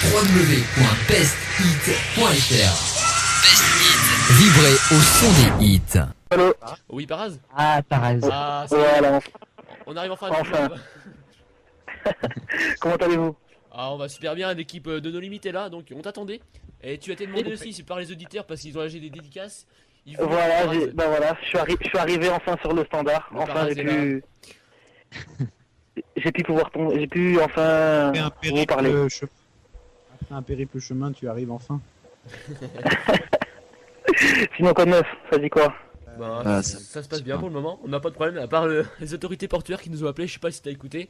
www.besthit.fr. Best Hit. Vibrez au son des hits. Allô. Oui, Paraz. Ah, t'as raison. Ah, Voilà. on arrive enfin. Enfin. Comment allez-vous? Ah, on va super bien, l'équipe de No Limit est là, donc on t'attendait. Et tu as été demandé aussi par les auditeurs parce qu'ils ont lâché des dédicaces. Voilà, je suis arrivé enfin sur le standard. Le Enfin, Paraz est là. j'ai pu enfin vous parler. Après un périple chemin, tu arrives enfin. Sinon, quoi de neuf? Ça dit quoi? Ça se passe bien pour le moment, on n'a pas de problème, à part les autorités portuaires qui nous ont appelé, je sais pas si t'as écouté.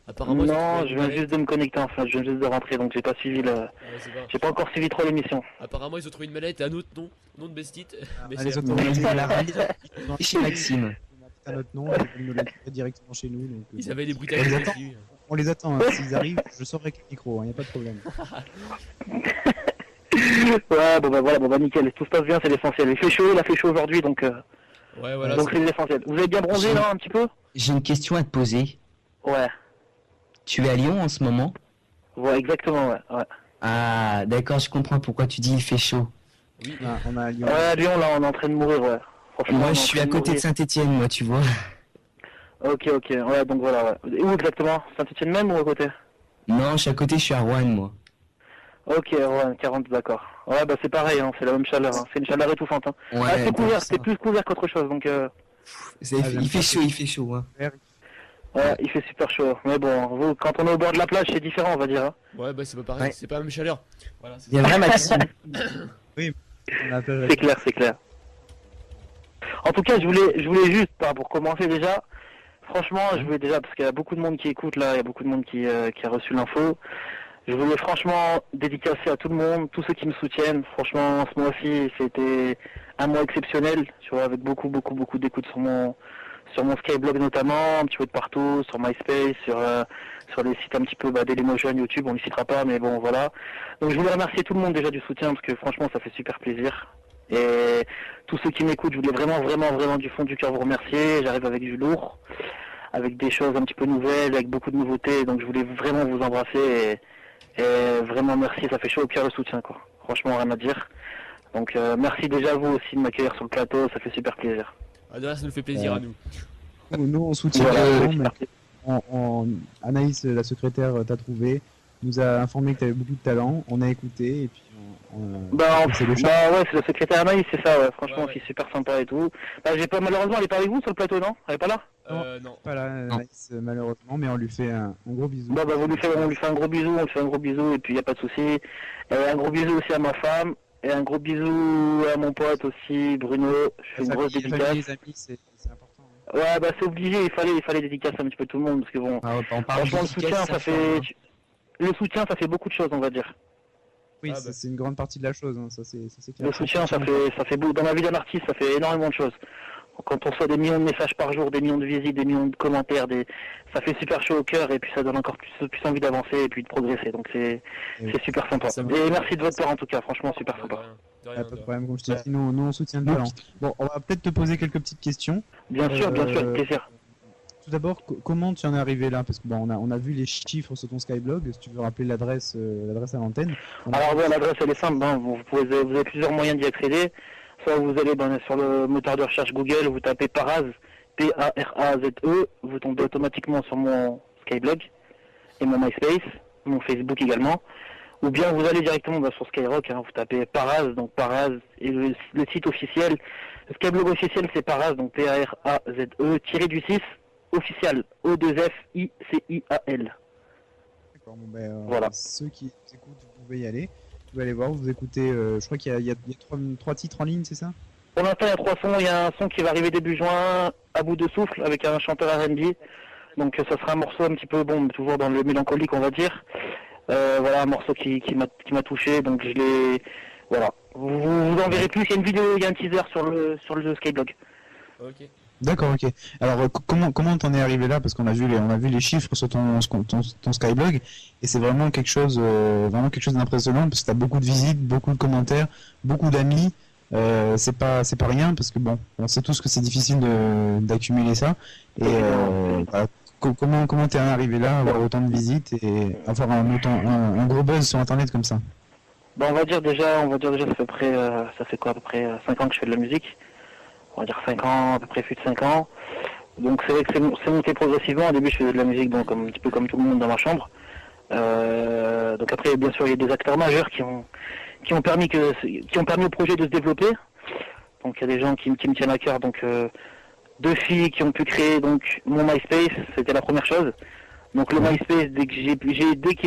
Apparemment, non, je viens juste de me connecter enfin, je viens juste de rentrer, donc j'ai pas suivi j'ai pas encore suivi trop l'émission. Apparemment, ils ont trouvé une mallette à un autre nom de Bestit. Les autorités chez Maxime. À notre nom, ils nous l'ont fait directement chez nous. Donc, ils avaient des bruitages dessus. On les attend, hein. S'ils arrivent, je saurai avec le micro, y a pas de problème. Ouais, bon, nickel, tout se passe bien, c'est l'essentiel. Il a fait chaud aujourd'hui, donc ouais, voilà, donc c'est l'essentiel. Vous avez bien bronzé là un petit peu? J'ai une question à te poser. Ouais. Tu es à Lyon en ce moment? Ouais, exactement, ouais. Ah, d'accord, je comprends pourquoi tu dis il fait chaud. Oui, on a à Lyon. Ouais, à Lyon, là, on est en train de mourir, ouais. Franchement, Moi, je suis à côté de Saint-Étienne, moi, tu vois. Ok, ouais, donc voilà, ouais. Et où exactement? Saint-Étienne même ou à côté? Non, je suis à côté, je suis à Rouen, moi. Ok, ouais, 40, d'accord. Ouais, bah c'est pareil, hein, c'est la même chaleur, hein. C'est une chaleur étouffante. Hein. Ouais, c'est couvert, c'est plus couvert qu'autre chose, donc il fait chaud, hein. Ouais, il fait super chaud. Mais bon, quand on est au bord de la plage, c'est différent, on va dire. Hein. Ouais, bah c'est pas pareil, c'est pas la même chaleur. Voilà, il y a vraiment Maxime. Oui, c'est clair. En tout cas, je voulais juste, pour commencer déjà, franchement, parce qu'il y a beaucoup de monde qui écoute là, il y a beaucoup de monde qui a reçu l'info. Je voulais franchement dédicacer à tout le monde, tous ceux qui me soutiennent. Franchement, ce mois-ci, c'était un mois exceptionnel, tu vois, avec beaucoup d'écoute sur mon Skyblog notamment, un petit peu de partout, sur MySpace, sur les sites un petit peu d'Emotion, YouTube, on ne les citera pas, mais bon, voilà. Donc je voulais remercier tout le monde déjà du soutien, parce que franchement, ça fait super plaisir. Et tous ceux qui m'écoutent, je voulais vraiment du fond du cœur vous remercier. J'arrive avec du lourd, avec des choses un petit peu nouvelles, avec beaucoup de nouveautés, donc je voulais vraiment vous embrasser et vraiment merci, ça fait chaud au cœur le soutien, quoi. Franchement, rien à dire. Donc merci déjà à vous aussi de m'accueillir sur le plateau, ça fait super plaisir. Ah, de là, ça nous fait plaisir à nous. Nous, on soutient Anaïs, la secrétaire, t'a trouvé, nous a informé que tu avais beaucoup de talent, on a écouté et puis c'est la secrétaire Anaïs, c'est ça, ouais. Franchement, qui est super sympa et tout. Malheureusement, elle est pas avec vous sur le plateau, non? Elle est pas là? Non. Pas là, Anaïs, malheureusement, mais on lui fait un gros bisou. On lui fait un gros bisou, et puis y a pas de souci. Un gros bisou aussi à ma femme. Et un gros bisou à mon pote aussi, Bruno. Je fais une grosse dédicace. Les amis, c'est important. Ouais, c'est obligé, il fallait dédicacer un petit peu tout le monde, parce que bon, franchement, le soutien, ça fait beaucoup de choses, on va dire. Oui, c'est une grande partie de la chose, hein. Ça c'est clair. Le soutien, ça fait beau. Dans la vie d'un artiste, ça fait énormément de choses. Quand on reçoit des millions de messages par jour, des millions de visites, des millions de commentaires, ça fait super chaud au cœur et puis ça donne encore plus envie d'avancer et puis de progresser. Donc c'est super sympa. Et merci de votre part en tout cas, franchement super sympa. Pas de problème, comme je t'ai dit, nous on soutient le talent. Bon, on va peut-être te poser quelques petites questions. Bien sûr, avec plaisir. Tout d'abord, comment tu en es arrivé là? Parce que on a vu les chiffres sur ton Skyblog. Si tu veux rappeler l'adresse à l'antenne. Alors l'adresse elle est simple. Hein. Vous avez plusieurs moyens d'y accéder. Soit vous allez sur le moteur de recherche Google, vous tapez Paraz, P-A-R-A-Z-E, vous tombez automatiquement sur mon Skyblog et mon MySpace, mon Facebook également. Ou bien vous allez directement sur Skyrock, hein, vous tapez Paraz, donc Paraz, et le site officiel, le Skyblog officiel c'est Paraz, donc P-A-R-A-Z-E, tiré du 6, official, O-2-F-I-C-I-A-L. D'accord, voilà. Ceux qui écoutent, vous pouvez y aller. Vous allez voir, vous écoutez, je crois qu'il y a trois titres en ligne, c'est ça? Pour l'instant, il y a 3 sons. Il y a un son qui va arriver début juin, à bout de souffle, avec un chanteur R&B. Donc ça sera un morceau un petit peu, toujours dans le mélancolique, on va dire. Voilà, un morceau qui m'a touché, donc je l'ai... Voilà. Vous en verrez plus, il y a une vidéo, il y a un teaser sur le Skyblog. Ok. D'accord, ok. Alors comment t'en es arrivé là? Parce qu'on a vu les chiffres sur ton Skyblog et c'est vraiment quelque chose d'impressionnant parce que t'as beaucoup de visites, beaucoup de commentaires, beaucoup d'amis. C'est pas rien parce que on sait tous que c'est difficile d'accumuler ça et comment t'es arrivé là, avoir autant de visites et avoir un gros buzz sur internet comme ça? Bah, on va dire déjà, ça fait près, ça fait quoi, à peu près 5 ans que je fais de la musique. On va dire 5 ans, à peu près plus de 5 ans. Donc c'est vrai que c'est monté progressivement. Au début, je faisais de la musique, donc un petit peu comme tout le monde dans ma chambre. Donc après, bien sûr, il y a des acteurs majeurs qui ont permis au projet de se développer. Donc il y a des gens qui me tiennent à cœur. Donc 2 filles qui ont pu créer donc mon MySpace, c'était la première chose. Donc le MySpace, dès qu'il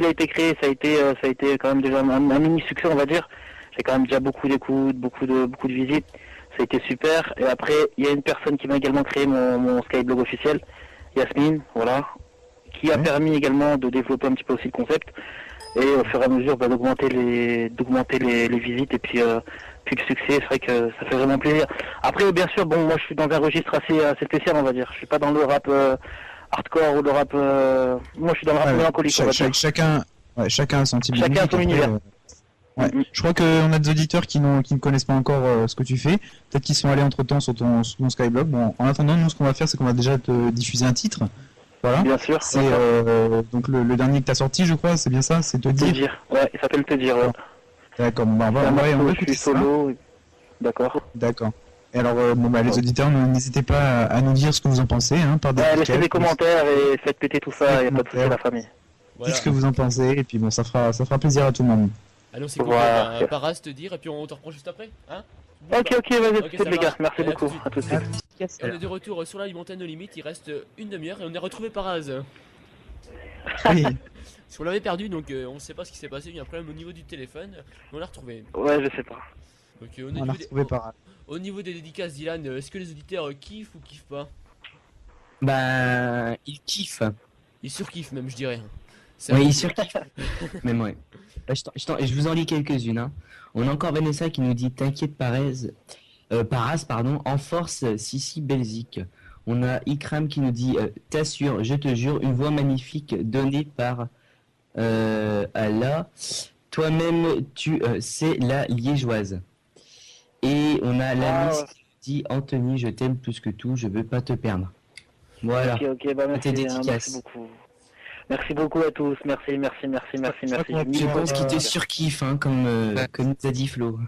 a été créé, ça a été quand même déjà un mini succès, on va dire. J'ai quand même déjà beaucoup d'écoutes, beaucoup de visites. Ça a été super. Et après, il y a une personne qui m'a également créé mon Skyblog officiel, Yasmine, voilà, qui a permis également de développer un petit peu aussi le concept et au fur et à mesure d'augmenter les visites et puis le succès. C'est vrai que ça fait vraiment plaisir. Après, bien sûr, bon, moi je suis dans un registre assez spécial, on va dire. Je suis pas dans le rap hardcore ou le rap. Moi, je suis dans le rap mélancolique. Chacun a son type de musique. Chacun a son univers. Ouais. Je crois qu'on a des auditeurs qui ne connaissent pas encore ce que tu fais. Peut-être qu'ils sont allés entre-temps sur ton Skyblog. Bon, en attendant, nous, ce qu'on va faire, c'est qu'on va déjà te diffuser un titre. Voilà. Bien sûr. C'est donc le dernier que tu as sorti, je crois, c'est bien ça, c'est Te dire. Ouais, il s'appelle Te dire. Ouais. D'accord, bon, on va écouter ça. Solo. D'accord. D'accord. Et alors, les auditeurs, n'hésitez pas à nous dire ce que vous en pensez, hein, par des laissez des commentaires et faites péter tout ça, il n'y a pas de souci, la famille. Voilà. Dites ce que vous en pensez, et puis bon, ça fera plaisir à tout le monde. Allons, c'est cool, voilà. Paras te dire, et puis on te reprend juste après, hein? Ok, vas-y, les gars, merci beaucoup, à tout de suite. On est de retour sur la montagne de limite, il reste une demi-heure et on est retrouvé Paras. Oui. Parce qu'on l'avait perdu, donc on sait pas ce qui s'est passé, il y a un problème au niveau du téléphone, mais on l'a retrouvé. Ouais, je sais pas. Donc, on l'a retrouvé Paras. Au niveau des dédicaces, Dylan, est-ce que les auditeurs kiffent ou kiffent pas? Bah, ils kiffent. Ils surkiffent même, je dirais. Oui, ils surkiffent. Même ouais. Je vous en lis quelques-unes. Hein. On a encore Vanessa qui nous dit t'inquiète Paras, pardon, en force Sissi Belzic. On a Ikram qui nous dit t'assure, je te jure, une voix magnifique donnée par Allah. Toi-même, tu c'est la liégeoise. Et on a Lamis qui nous dit Anthony, je t'aime plus que tout, je veux pas te perdre. Voilà. Ok, bah merci beaucoup. Merci beaucoup à tous, merci. Je pense qu'il te surkiffe, hein, comme nous a dit Flo.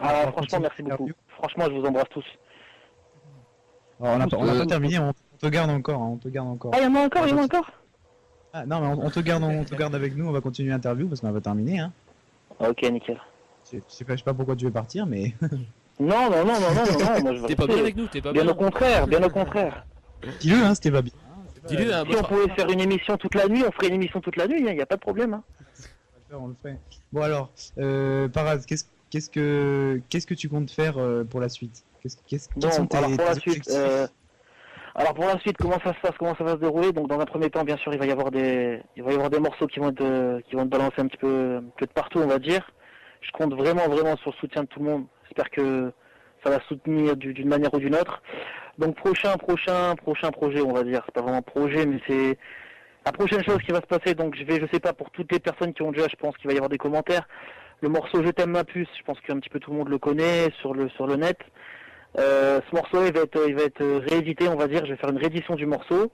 Ah, franchement, merci beaucoup. Franchement, je vous embrasse tous. Alors, on n'a pas terminé, on te garde encore, hein, Ah, il y en a encore, Ah non, mais on te garde avec nous, on va continuer l'interview parce qu'on va terminer, hein. Ok, nickel. Je sais pas pourquoi tu veux partir, mais... Non, moi je veux T'es pas bien avec nous, t'es pas bien. Bien au contraire. Dis-le, hein, c'était pas bien. Dis-le, hein, si on pouvait faire une émission toute la nuit, on ferait une émission toute la nuit, il n'y a pas de problème. Hein. On le fait. Bon alors, Paras, qu'est-ce que tu comptes faire pour la suite? Alors pour la suite, comment ça se passe, comment ça va se dérouler? Donc dans un premier temps, bien sûr, il va y avoir des morceaux qui vont être balancés un petit peu de partout, on va dire. Je compte vraiment sur le soutien de tout le monde. J'espère que ça va soutenir d'une manière ou d'une autre. Donc prochain projet, on va dire. C'est pas vraiment projet, mais c'est la prochaine chose qui va se passer. Donc je sais pas, pour toutes les personnes qui ont déjà, je pense qu'il va y avoir des commentaires. Le morceau Je t'aime ma puce, je pense qu'un petit peu tout le monde le connaît sur le net. Ce morceau il va être réédité, on va dire. Je vais faire une réédition du morceau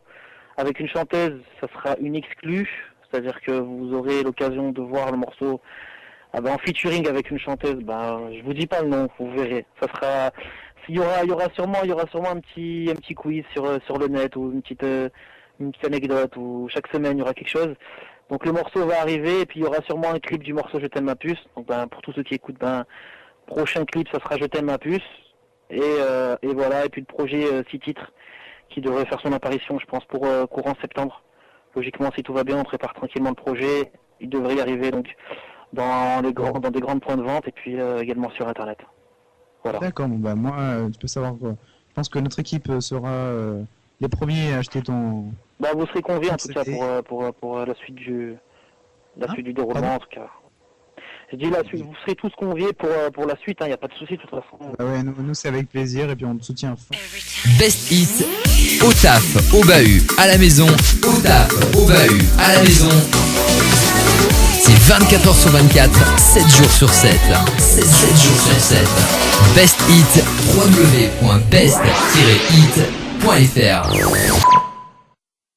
avec une chanteuse. Ça sera une exclue, c'est-à-dire que vous aurez l'occasion de voir le morceau en featuring avec une chanteuse. Je vous dis pas le nom, vous verrez. Ça sera, il y aura sûrement un petit quiz sur le net ou une petite anecdote, ou chaque semaine il y aura quelque chose. Donc le morceau va arriver et puis il y aura sûrement un clip du morceau Je t'aime ma puce. Donc pour tous ceux qui écoutent, prochain clip ça sera Je t'aime ma puce. Et voilà, et puis le projet 6 titres qui devrait faire son apparition, je pense, pour courant septembre. Logiquement, si tout va bien, on prépare tranquillement le projet. Il devrait y arriver donc dans des grands points de vente et puis également sur internet. Voilà. D'accord, moi tu peux savoir quoi. Je pense que notre équipe sera les premiers à acheter ton... vous serez conviés en tout cas pour la suite du déroulement en tout cas. Je dis la suite, vous serez tous conviés pour la suite, il n'y a pas de souci de toute façon. Ouais, nous c'est avec plaisir et puis on te soutient fort. Best Hit, au taf, au bahut, à la maison, au taf, au bahut, à la maison. C'est 24 heures sur 24, 7 jours sur 7. 7 jours sur 7. Best Hit, www.best-hit.fr.